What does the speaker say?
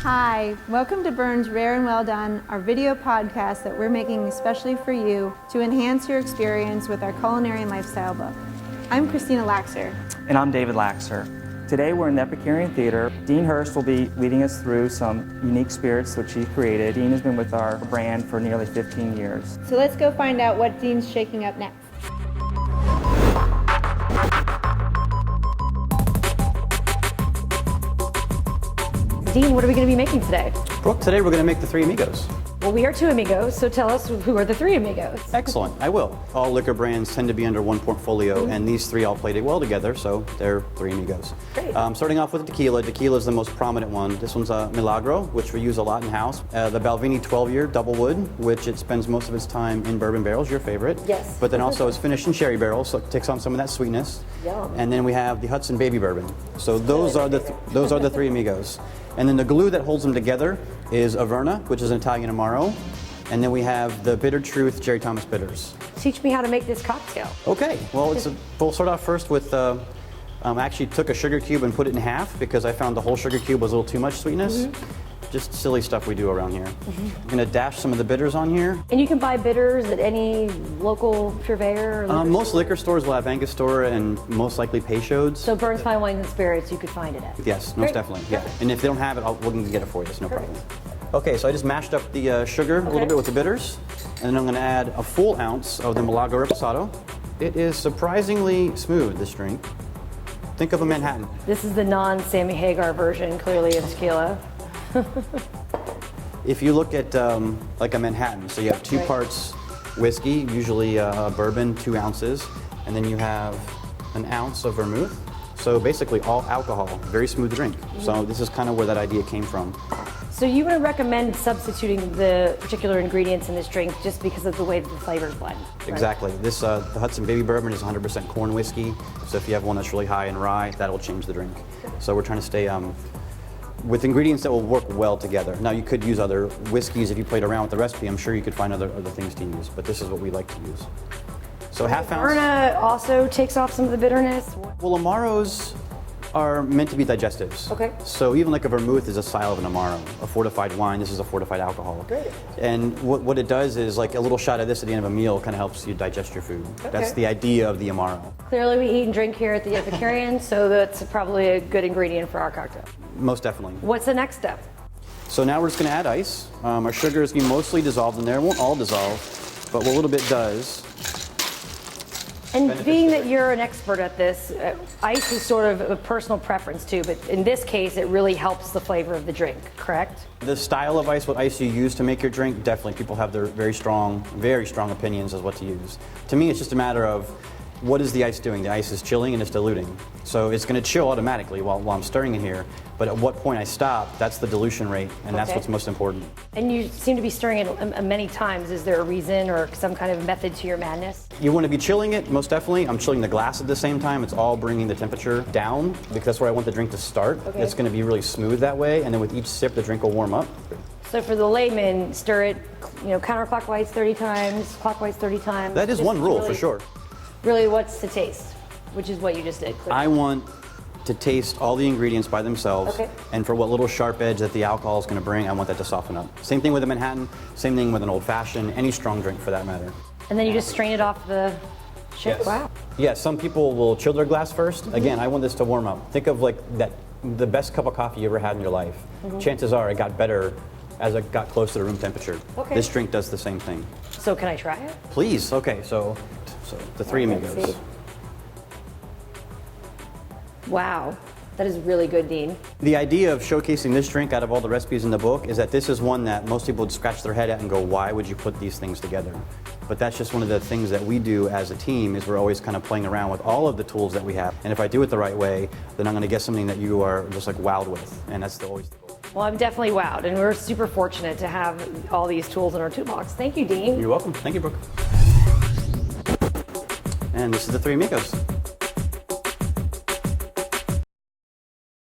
Hi, welcome to Bern's Rare and Well Done, our video podcast that we're making especially for you to enhance your experience with our culinary and lifestyle book. I'm Christina Laxer. And I'm David Laxer. Today we're in the Epicurean Theater. Dean Hurst will be leading us through some unique spirits which he created. Dean has been with our brand for nearly 15 years. So let's go find out what Dean's shaking up next. Dean, what are we going to be making today? Brooke, today we're going to make the three Amigos. Well, we are two Amigos, so tell us who are the three Amigos. Excellent, I will. All liquor brands tend to be under one portfolio, and these three all played well together, so they're three Amigos. Great. Starting off with the tequila. Tequila is the most prominent one. This one's a Milagro, which we use a lot in-house. The Balvenie 12-year double wood, which it spends most of its time in bourbon barrels, your favorite. Yes. But then also it's finished in sherry barrels, so it takes on some of that sweetness. Yum. And then we have the Hudson Baby Bourbon. So those are the three Amigos. And then the glue that holds them together is Averna, which is an Italian Amaro. And then we have the Bitter Truth Jerry Thomas Bitters. Teach me how to make this cocktail. Okay, well, we'll start off first with, I actually took a sugar cube and put it in half because I found the whole sugar cube was a little too much sweetness. Just silly stuff we do around here. I'm gonna dash some of the bitters on here. And you can buy bitters at any local purveyor? Or Most liquor stores will have Angostura and most likely Peychaud's. So Bern's Fine Wines and Spirits, you could find it at? Yes, most Great. definitely, yeah. And if they don't have it, we're gonna get it for you, it's no Perfect. problem. Okay, so I just mashed up the sugar a little bit with the bitters, and then I'm gonna add a full ounce of the Milagro Reposado. It is surprisingly smooth, this drink. Think of a Manhattan. This is the non-Sammy Hagar version, clearly, of tequila. If you look at like a Manhattan, so you have two parts whiskey, usually bourbon, 2 ounces, and then you have an ounce of vermouth. So basically all alcohol, very smooth drink. So this is kind of where that idea came from. So you would recommend substituting the particular ingredients in this drink just because of the way that the flavors blend? Right? Exactly. This the Hudson Baby Bourbon is 100% corn whiskey. So if you have one that's really high in rye, that'll change the drink. So we're trying to stay with ingredients that will work well together. Now you could use other whiskeys if you played around with the recipe. I'm sure you could find other things to use, but this is what we like to use. So half ounce. Averna also takes off some of the bitterness? Well, Amaros are meant to be digestives. Okay. So even like a vermouth is a style of an Amaro, a fortified wine. This is a fortified alcohol. Great. And what it does is like a little shot of this at the end of a meal kind of helps you digest your food. Okay. That's the idea of the Amaro. Clearly we eat and drink here at the Epicurean, so that's probably a good ingredient for our cocktail. Most definitely. What's the next step? So now we're just going to add ice. Our sugar is going to be mostly dissolved in there. It won't all dissolve, but what a little bit does. And being that you're an expert at this, ice is sort of a personal preference too, but in this case it really helps the flavor of the drink, correct? The style of ice, what ice you use to make your drink, definitely people have their very strong opinions as what to use. To me, it's just a matter of what is the ice doing? The ice is chilling and it's diluting. So it's going to chill automatically while I'm stirring it here, but at what point I stop, that's the dilution rate, and that's what's most important. And you seem to be stirring it many times. Is there a reason or some kind of method to your madness? You want to be chilling it, most definitely. I'm chilling the glass at the same time. It's all bringing the temperature down because that's where I want the drink to start. Okay. It's going to be really smooth that way, and then with each sip, the drink will warm up. So for the layman, stir it, counterclockwise 30 times, clockwise 30 times. That is one rule for sure. Really, what's to taste? Which is what you just did. I want to taste all the ingredients by themselves, Okay. and for what little sharp edge that the alcohol is going to bring, I want that to soften up. Same thing with a Manhattan, same thing with an old fashioned, any strong drink for that matter. And then you just strain it off the ship? Yes. Wow. Yeah, some people will chill their glass first. Again, I want this to warm up. Think of like the best cup of coffee you ever had in your life. Chances are it got better as it got close to the room temperature. Okay. This drink does the same thing. So can I try it? Please. Okay, so the three Let's Amigos. see. Wow, that is really good, Dean. The idea of showcasing this drink out of all the recipes in the book is that this is one that most people would scratch their head at and go, why would you put these things together? But that's just one of the things that we do as a team is we're always kind of playing around with all of the tools that we have. And if I do it the right way, then I'm going to get something that you are just like wowed with. And that's always the goal. Well, I'm definitely wowed, and we're super fortunate to have all these tools in our toolbox. Thank you, Dean. You're welcome. Thank you, Brooke. And this is the three Amigos.